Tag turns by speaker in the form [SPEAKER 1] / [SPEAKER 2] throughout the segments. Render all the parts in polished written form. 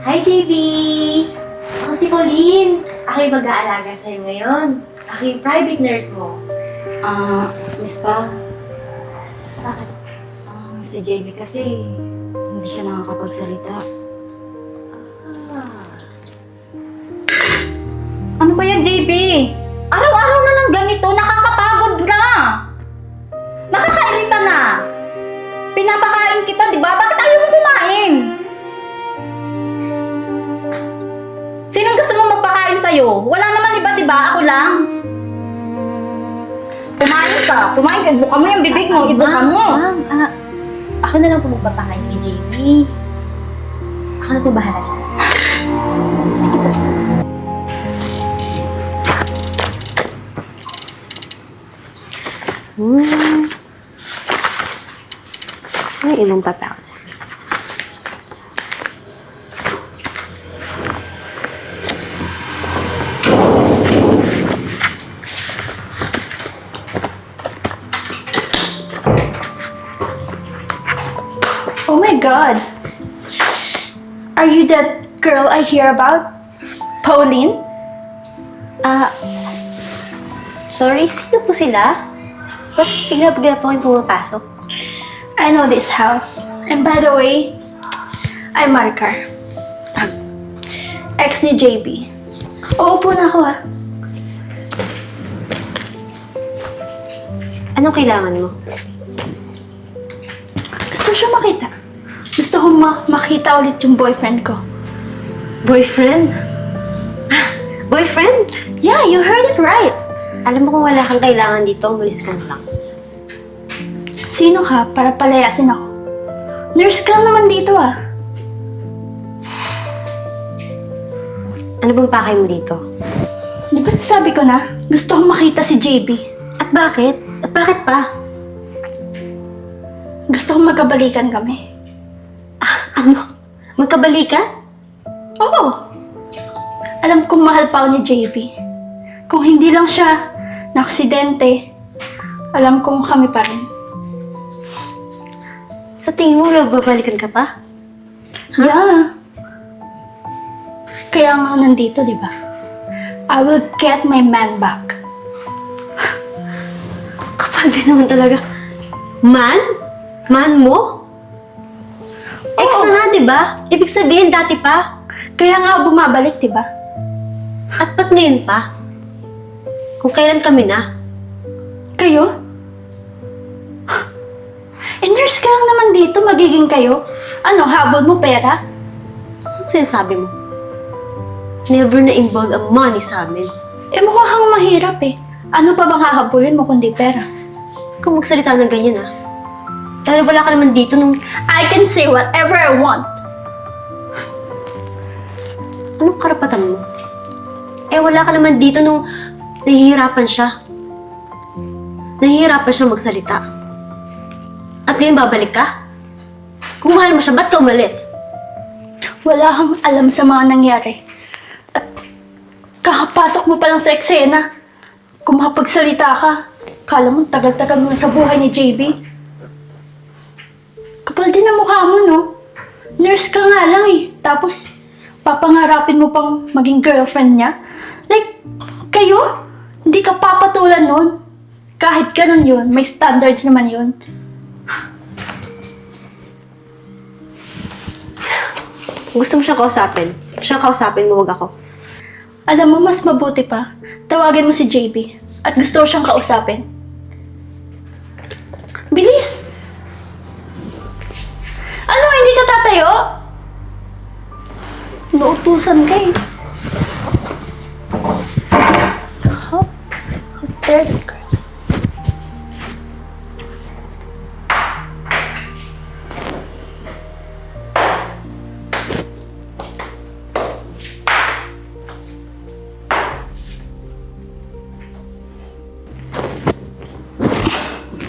[SPEAKER 1] Hi, JB! Ako si Pauline. Ako yung mag-aalaga sa'yo ngayon. Ako yung private nurse mo.
[SPEAKER 2] Miss Pa,
[SPEAKER 1] Bakit?
[SPEAKER 2] si JB kasi hindi siya nakakapagsalita.
[SPEAKER 1] Ah,
[SPEAKER 2] Ano ba yan, JB? Araw-araw na lang ganito, nakakapagod na! Nakakairita na! Pinapakain kita, di ba? Bakit ayaw mo kumain? Sinong gusto mo magpakain sa'yo? Wala naman iba, di ba? Ako lang. Kumain ka. Kumain ka. Ibuka mo yung bibig mo. Ibuka mo.
[SPEAKER 1] Ma'am, ako na lang po magpapakain kay JB. Ako na po bahala siya.
[SPEAKER 3] May ilang papeles.
[SPEAKER 4] Oh my god! Are you that girl I hear about? Pauline?
[SPEAKER 1] Sorry, sino po sila? Ba't bigla-bigla po kayong pumapasok?
[SPEAKER 4] I know this house. And by the way, I'm Maricar. Ex ni JB. Uupo na ako ah.
[SPEAKER 1] Anong kailangan mo?
[SPEAKER 4] Gusto siya makita. Gusto kong makita ulit yung boyfriend ko.
[SPEAKER 1] Boyfriend? Boyfriend?
[SPEAKER 4] Yeah, you heard it right.
[SPEAKER 1] Alam mo kung wala kang kailangan dito, umalis ka na lang.
[SPEAKER 4] Sino ka para palayasin ako? Nurse ka lang naman dito ah.
[SPEAKER 1] Ano bang pakay mo dito?
[SPEAKER 4] Di ba sabi ko na, gusto kong makita si JB.
[SPEAKER 1] At bakit? At bakit pa?
[SPEAKER 4] Gusto kong magkabalikan kami.
[SPEAKER 1] Ano? Magkabalikan?
[SPEAKER 4] Oo. Alam kong mahal pa ako ni JB. Kung hindi lang siya na aksidente, alam kong kami pa rin.
[SPEAKER 1] Sa tingin mo, babalikan ka pa?
[SPEAKER 4] Yeah. Kaya nga ako nandito, di ba? I will get my man back.
[SPEAKER 1] Kapal din naman talaga. Man? Man mo? Ex na nga, di ba? Ibig sabihin, dati pa.
[SPEAKER 4] Kaya nga ako bumabalik, di ba?
[SPEAKER 1] At ba't ngayon pa? Kung kailan kami na?
[SPEAKER 4] Kayo? Nurse ka lang naman dito, magiging kayo. Ano, habol mo pera?
[SPEAKER 1] Ano sinasabi mo? Never na involve ang money sa amin.
[SPEAKER 4] Eh mukha kang mahirap eh. Ano pa bang hahabulin mo kundi pera?
[SPEAKER 1] Kung magsalita ng ganyan ah. Dahil wala ka naman dito nung...
[SPEAKER 4] I can say whatever I want.
[SPEAKER 1] Anong karapatan mo? Eh wala ka naman dito nung nahihirapan siya. Nahihirapan siya magsalita. At ngayon babalik ka? Kung mahal mo siya, ba't ka umalis?
[SPEAKER 4] Wala kang alam sa mga nangyari. At kakapasok mo pa lang sa eksena. Kung makapagsalita ka, kala mo tagal-tagal mo na sa buhay ni JB. Kapal din ang mukha mo, no? Nurse ka nga lang eh. Tapos, papangarapin mo pang maging girlfriend niya. Like, kayo? Hindi ka papatulan nun. Kahit ganun yun, may standards naman yun.
[SPEAKER 1] Gusto mo siyang kausapin. Siyang kausapin mo, wag ako.
[SPEAKER 4] Alam mo, mas mabuti pa. Tawagin mo si JB. At gusto ko siyang kausapin. Bilis! Ano, hindi ka tatayo? Nautusan ka eh. How dare you, girl?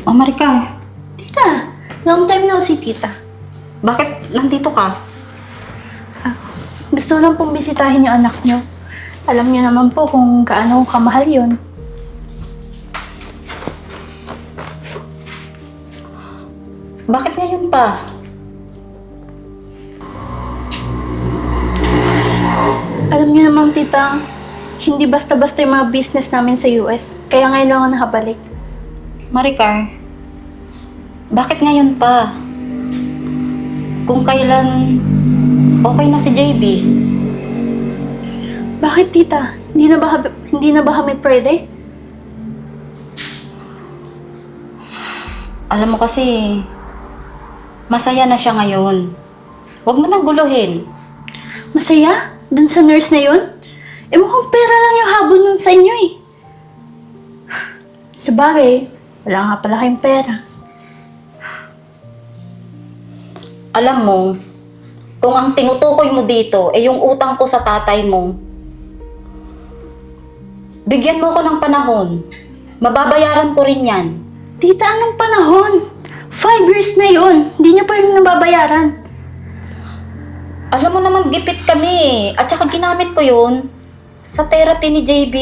[SPEAKER 2] Oh, Maricar.
[SPEAKER 4] Tita, long time no see, tita.
[SPEAKER 2] Bakit nandito ka?
[SPEAKER 4] Gusto ko lang pong bisitahin yung anak niyo. Alam niyo naman po kung gaano kamahal yun.
[SPEAKER 2] Bakit ngayon pa?
[SPEAKER 4] tita, hindi basta-basta yung mga business namin sa US. Kaya ngayon lang ako nakabalik.
[SPEAKER 2] Maricar, bakit ngayon pa? Kung kailan okay na si JB?
[SPEAKER 4] Bakit tita? Hindi na ba kami pwede?
[SPEAKER 2] Alam mo kasi, masaya na siya ngayon. Huwag mo nang guluhin.
[SPEAKER 4] Masaya? Dun sa nurse na yun? Eh mukhang pera lang yung habol nun sa inyo eh. Sabagay, wala nga pala kayong pera.
[SPEAKER 2] Alam mo, kung ang tinutukoy mo dito ay yung utang ko sa tatay mo, bigyan mo ko ng panahon. Mababayaran ko rin yan.
[SPEAKER 4] Tita, anong panahon? 5 years na yun. Hindi nyo pa rin nababayaran.
[SPEAKER 2] Alam mo naman, gipit kami eh. At saka ginamit ko yun sa therapy ni JB.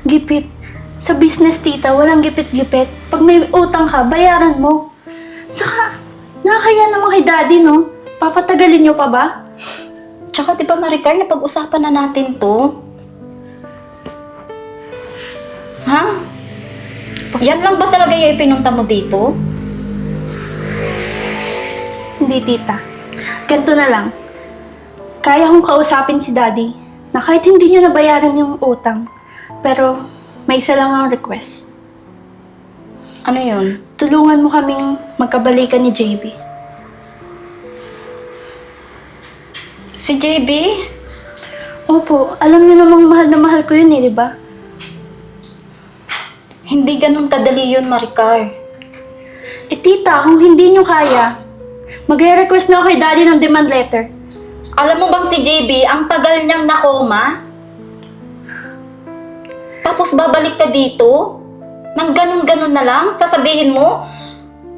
[SPEAKER 4] Gipit. Sa business, tita, walang gipit-gipit. Pag may utang ka, bayaran mo. Saka, nakakaya naman kay daddy, no? Papatagalin nyo pa ba?
[SPEAKER 2] Tsaka diba Maricar, napag-usapan na natin to? Ha? Yan lang ba talaga yung ipinunta mo dito?
[SPEAKER 4] Hindi, tita. Ganito na lang. Kaya kong kausapin si daddy na kahit hindi niya nabayaran yung utang, pero may isa lang ang request.
[SPEAKER 2] Ano yun?
[SPEAKER 4] Tulungan mo kaming magkabalikan ni JB.
[SPEAKER 2] Si JB?
[SPEAKER 4] Opo, alam niyo namang mahal na mahal ko yun eh, di ba?
[SPEAKER 2] Hindi ganun kadali yun, Maricar.
[SPEAKER 4] Eh tita, kung hindi niyo kaya, mag-request na ako kay daddy ng demand letter.
[SPEAKER 2] Alam mo bang si JB, ang tagal niyang nakoma? Tapos babalik ka dito? Nang ganun-ganun na lang? Sasabihin mo?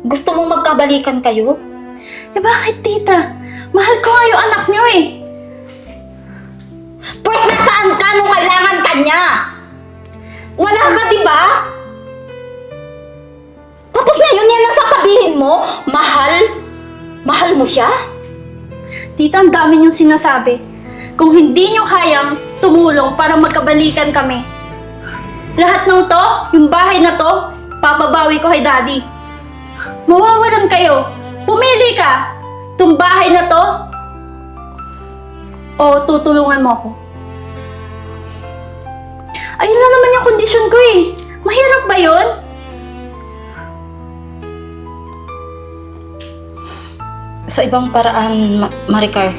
[SPEAKER 2] Gusto mo magkabalikan kayo?
[SPEAKER 4] Eh bakit tita? Mahal ko nga yung anak niyo eh.
[SPEAKER 2] Pues nasaan ka nung kailangan ka niya? Wala ka, di ba? Tapos ngayon yan ang sasabihin mo? Mahal? Mahal mo siya?
[SPEAKER 4] Tita, ang dami niyong sinasabi. Kung hindi niyo kayang tumulong para magkabalikan kami, lahat ng to, yung bahay na to, papabawi ko kay daddy. Mawawalan kayo. Pumili ka. Itong bahay na to, o tutulungan mo ako. Ayun lang naman yung kondisyon ko eh. Mahirap ba yun?
[SPEAKER 2] Sa ibang paraan, Maricar,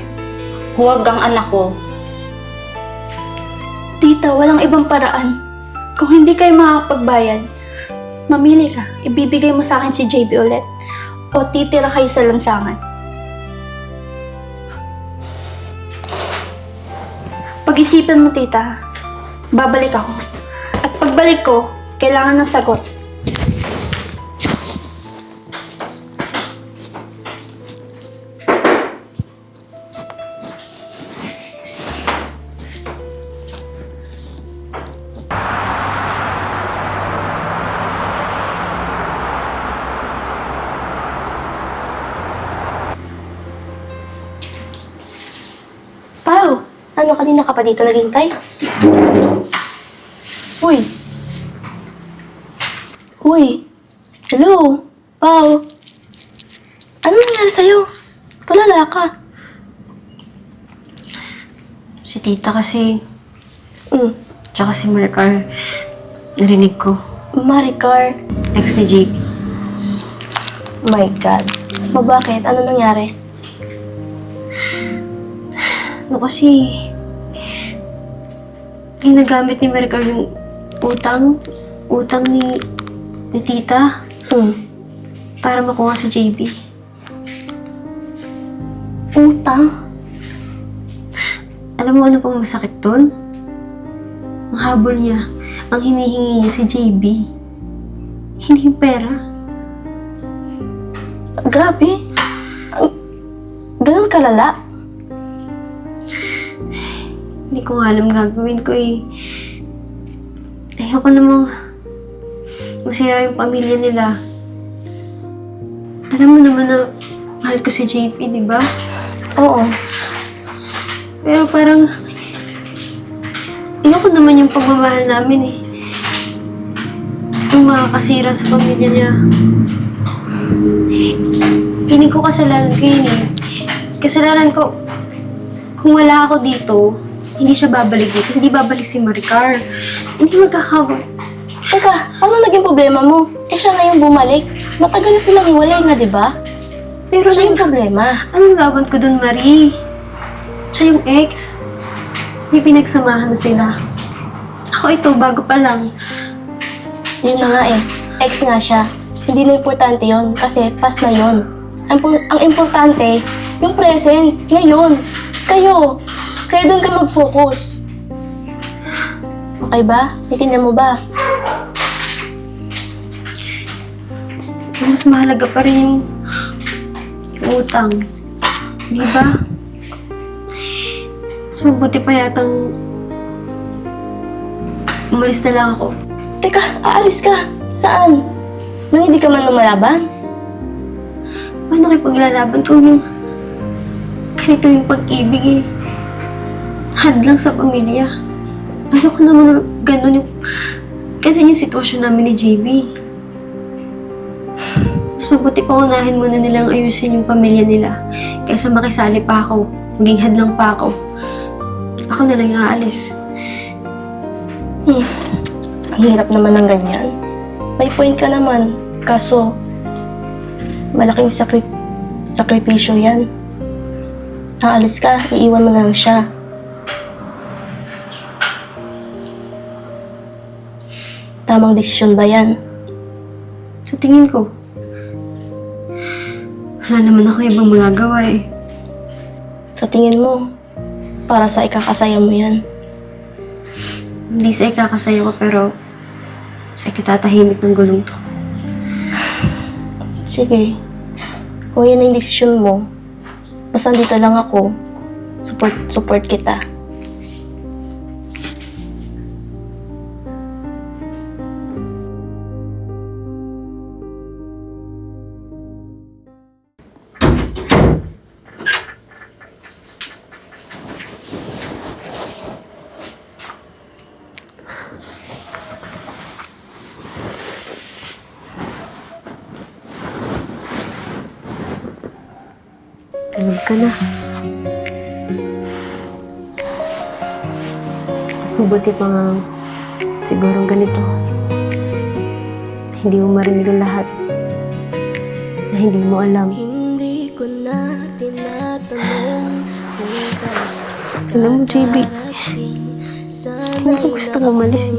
[SPEAKER 2] huwag ang anak ko.
[SPEAKER 4] Tita, walang ibang paraan. Kung hindi kayo makakapagbayad, mamili ka. Ibibigay mo sa akin si JB ulit. O titira kayo sa lansangan. Pag-isipan mo, tita. Babalik ako. At pagbalik ko, kailangan ng sagot.
[SPEAKER 3] Pao, ano kanina ka pa dito naghintay? Uy. Uy. Hello. Pao. Ano nangyari sa'yo? Palala ka.
[SPEAKER 1] Si tita kasi,
[SPEAKER 3] Mm.
[SPEAKER 1] tsaka si Maricar, narinig ko.
[SPEAKER 3] Maricar.
[SPEAKER 1] Ex ni JB.
[SPEAKER 3] My God. Bakit? Ano nangyari?
[SPEAKER 1] No kasi, ginagamit ni Maricar yung utang ni tita para makuha si JB.
[SPEAKER 3] Utang?
[SPEAKER 1] Alam mo ano pang masakit dun? Ang habol niya, ang hinihingi niya si JB. Hindi yung pera.
[SPEAKER 3] Grabe. Ganun kalala.
[SPEAKER 1] Hindi ko nga alam gagawin ko eh. Ayoko namang masira yung pamilya nila. Alam mo naman na mahal ko si JP, di ba?
[SPEAKER 3] Oo.
[SPEAKER 1] Pero parang ayoko naman yung pagmamahal namin eh. Yung makakasira sa pamilya niya. Piling ko kasalanan ko yun eh. Kasalanan ko, kung wala ako dito, hindi siya babalik dito. Hindi babalik si Maricar. Hindi
[SPEAKER 3] Teka, ano naging problema mo? Eh siya ngayon bumalik. Matagal na silang hiwalay na, di ba?
[SPEAKER 1] Pero
[SPEAKER 3] Siya yung problema.
[SPEAKER 1] anong laban ko dun, Marie? Siya yung ex. May pinagsamahan na sila. Ako ito, bago pa lang.
[SPEAKER 3] Yun na nga eh. Ex nga siya. Hindi na importante yon kasi past na yon. Ang importante, yung present, ngayon. Kayo. Kaya doon ka mag-focus. Okay ba? Naintindihan mo ba?
[SPEAKER 1] Mas mahalaga pa rin yung utang. Di ba? Mas mabuti pa yatang umalis na lang ako.
[SPEAKER 3] Teka, aalis ka. Saan? Nang hindi ka man lumalaban?
[SPEAKER 1] Paano kayo paglalaban kung yung ganito yung pag-ibig eh? Hadlang sa pamilya. Ayoko naman na ganun yung sitwasyon namin ni JB. Mas mabuti pa unahin muna nilang ayusin yung pamilya nila kaysa makisali pa ako, maging hadlang pa ako. Ako na lang aalis.
[SPEAKER 3] Ang hirap naman ng ganyan. May point ka naman. Kaso, malaking sakripisyo yan. Aalis ka, iiwan mo na lang siya. Tamang desisyon ba yan?
[SPEAKER 1] Sa tingin ko, wala naman ako ibang magagawa eh.
[SPEAKER 3] Sa tingin mo, para sa ikakasaya mo yan.
[SPEAKER 1] Hindi sa ikakasaya ko pero sa ikatatahimik ng gulong to.
[SPEAKER 3] Sige. Kung yan ang desisyon mo, basta dito lang ako, support kita.
[SPEAKER 1] Tulog ka na. Mas mabuti pa nga sigurong ganito. Hindi mo marinig ang lahat na hindi mo alam.
[SPEAKER 5] Hindi ko na tinatanong kung
[SPEAKER 1] Alam mo, JB, hindi ko gusto umalis eh.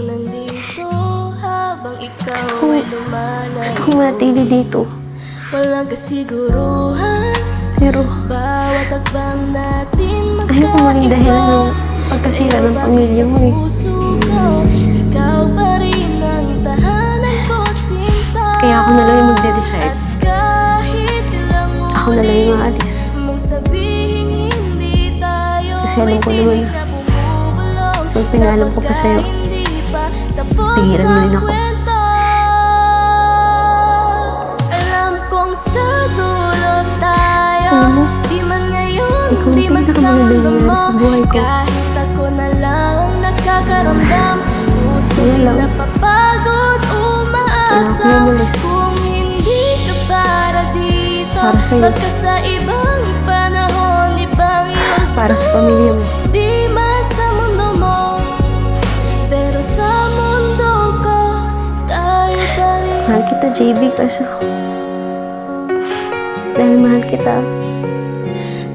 [SPEAKER 1] Gusto ko matili dito.
[SPEAKER 5] Walang kasiguruhan.
[SPEAKER 1] Pero
[SPEAKER 5] Bawat akbang natin
[SPEAKER 1] ayoko maging dahilan ng pagkasira ng pamilya mo eh.
[SPEAKER 5] Ikaw pa rin ang tahanan ko, sinta.
[SPEAKER 1] Kaya ako na lang yung magde-decide.
[SPEAKER 5] At kahit ilang
[SPEAKER 1] Ako na lang yung aalis.
[SPEAKER 5] mong sabihin hindi tayo
[SPEAKER 1] Kasi alam ko naman,
[SPEAKER 5] na bumubulong.
[SPEAKER 1] pag pinalam ko pa sa'yo, pigilan mo rin ako.
[SPEAKER 5] Alam kong sa dulo tayo,
[SPEAKER 1] Alam mo,
[SPEAKER 5] di man ngayon,
[SPEAKER 1] ikaw ang
[SPEAKER 5] di man sa
[SPEAKER 1] pinakamagandang
[SPEAKER 5] mundo
[SPEAKER 1] nangyari
[SPEAKER 5] mo.
[SPEAKER 1] sa buhay ko.
[SPEAKER 5] Kahit ako na lang ang nagkakaramdam, puso
[SPEAKER 1] Wala
[SPEAKER 5] di
[SPEAKER 1] lang.
[SPEAKER 5] napapagod, umaasa.
[SPEAKER 1] Kailangan ko umalis.
[SPEAKER 5] Kung hindi ka para dito,
[SPEAKER 1] Para sa'yo.
[SPEAKER 5] baka sa ibang panahon, ibang iyong
[SPEAKER 1] Para sa pamilya mo.
[SPEAKER 5] di man sa mundo mo, pero sa mundo ko, tayo pa rin.
[SPEAKER 1] Mahal kita, JB, kasi dahil mahal kita,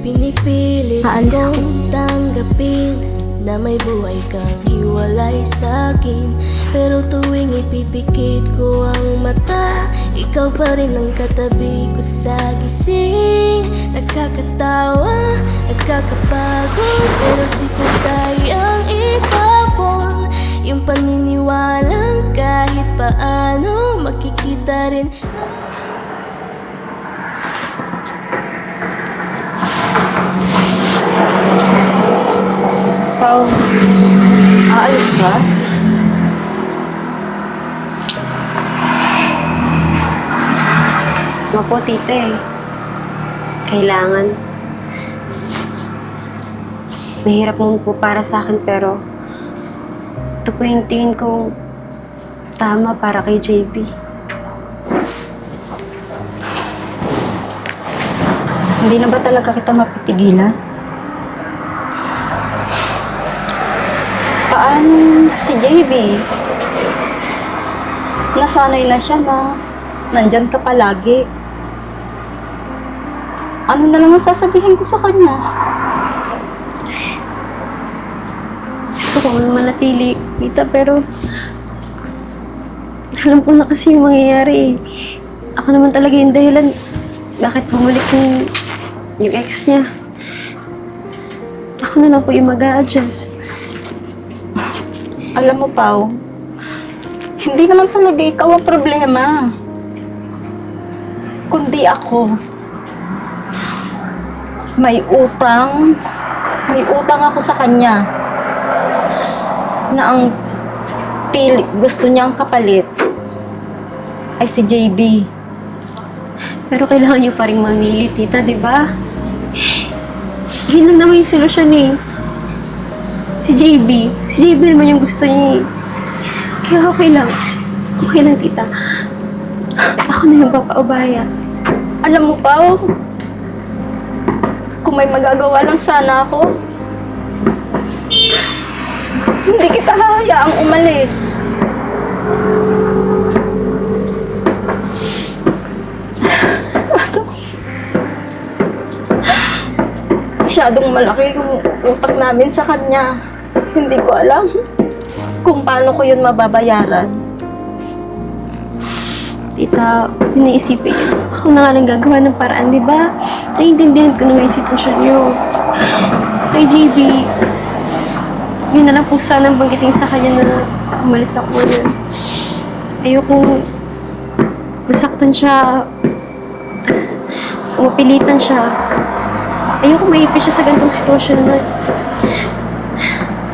[SPEAKER 5] Pinipilit
[SPEAKER 1] aalis ako.
[SPEAKER 5] kong tanggapin na may buhay kang hiwalay sa'kin. Pero tuwing ipipikit ko ang mata, ikaw pa rin ang katabi ko sa gising. Nakakatawa, nakakapagod, pero di ko kayang itapon yung paniniwalang kahit paano makikita rin.
[SPEAKER 2] Pao, aalis ka?
[SPEAKER 1] Opo, tite. Kailangan. Mahirap mo po para sa akin pero ito po yung tingin kong tama para kay JB.
[SPEAKER 2] Hindi na ba talaga kita mapipigilan? Paano si JB? Nasanay na siya na nandyan ka palagi. Ano na lang ang sasabihin ko sa kanya?
[SPEAKER 1] Gusto ko naman manatili, tita, pero alam ko na kasi yung mangyayari eh. Ako naman talaga yung dahilan bakit bumalik yung ex niya. Ako na lang po yung mag-a-adjust.
[SPEAKER 2] Alam mo, Pao, hindi naman talaga ikaw ang problema. Kundi ako. May utang ako sa kanya na ang gusto niyang kapalit ay si JB.
[SPEAKER 1] Pero kailangan niyo pa rin mamili, tita, di ba? Yun lang naman yung solusyon eh. Si JB naman yung gusto niya eh. Kaya okay lang, tita. Ako na yung papaubaya.
[SPEAKER 3] Alam mo, Pao, kung may magagawa lang sana ako, hindi kita hahayaang umalis. Kaso, masyadong malaki yung utak namin sa kanya. Hindi ko alam kung paano ko yun mababayaran.
[SPEAKER 1] Tita, iniisipin niyo. Ako na nga lang gagawa ng paraan, di ba? Naiintindihan ko naman yung sitwasyon niyo. Kay JB, yun na lang po sanang banggitin sa kanya na umalis ako ngayon. Ayokong masaktan siya, mapilitan siya. Ayoko maipis siya sa ganitong sitwasyon na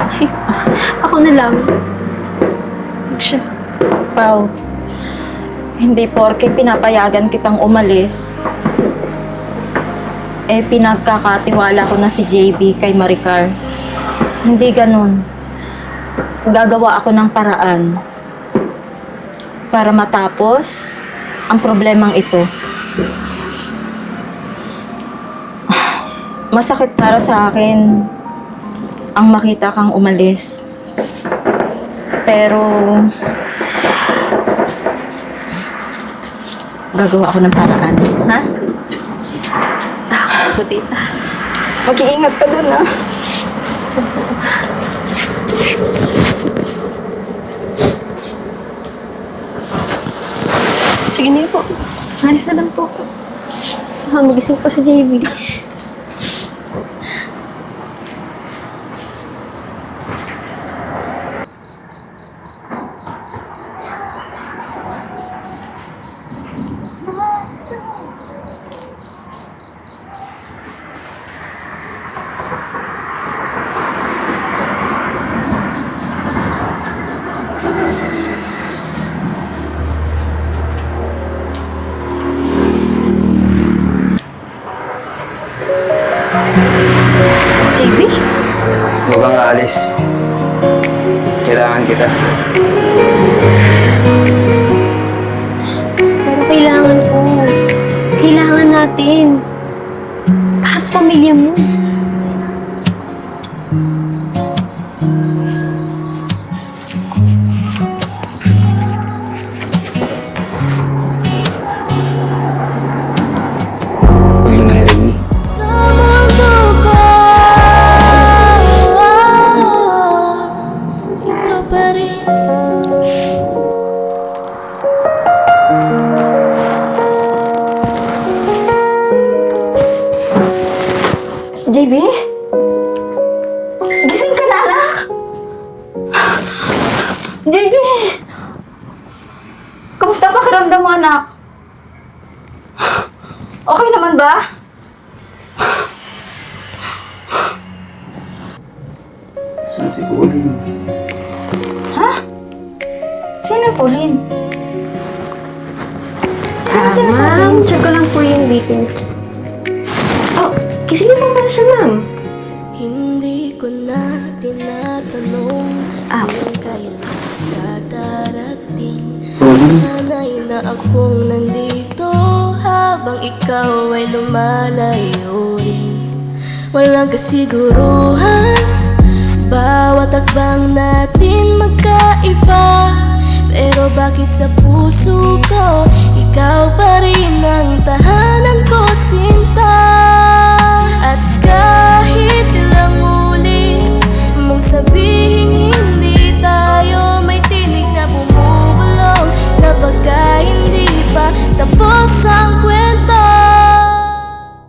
[SPEAKER 1] ay, ako na lang. Huwag siya.
[SPEAKER 2] Pao, hindi porke pinapayagan kitang umalis, eh pinagkakatiwala ko na si JB kay Maricar. Hindi ganun. Gagawa ako ng paraan para matapos ang problemang ito. Masakit para sa akin ang makita kang umalis. Pero gagawa ako ng paraan, ha?
[SPEAKER 1] Ako, tita.
[SPEAKER 2] Mag-iingat ka dun, ha?
[SPEAKER 1] Sige na po. Alis na lang po. Magising pa si JB.
[SPEAKER 2] JB?
[SPEAKER 6] Huwag kang aalis. Kailangan kita.
[SPEAKER 1] Pero kailangan ko. Kailangan natin. Para sa pamilya mo.
[SPEAKER 6] Huwag mo narinig.
[SPEAKER 5] Sa mundo ko, ikaw pa rin.
[SPEAKER 2] JB? Gising ka na, anak! JB! Kamusta pakiramdam mo, anak? Okay naman ba?
[SPEAKER 6] Saan si Pauline?
[SPEAKER 2] Ha? Sino Pauline? Sino sinasabi?
[SPEAKER 1] Ma'am, check ko lang po yung details. Oh, gising niyo po pala siya, ma'am.
[SPEAKER 5] Hindi ko na tinatanong
[SPEAKER 1] Ah,
[SPEAKER 5] kung kaya akong nandito habang ikaw ay lumalayo rin. Walang kasiguruhan, bawat akbang natin magkaiba. Pero bakit sa puso ko, ikaw pa rin ang tahanan?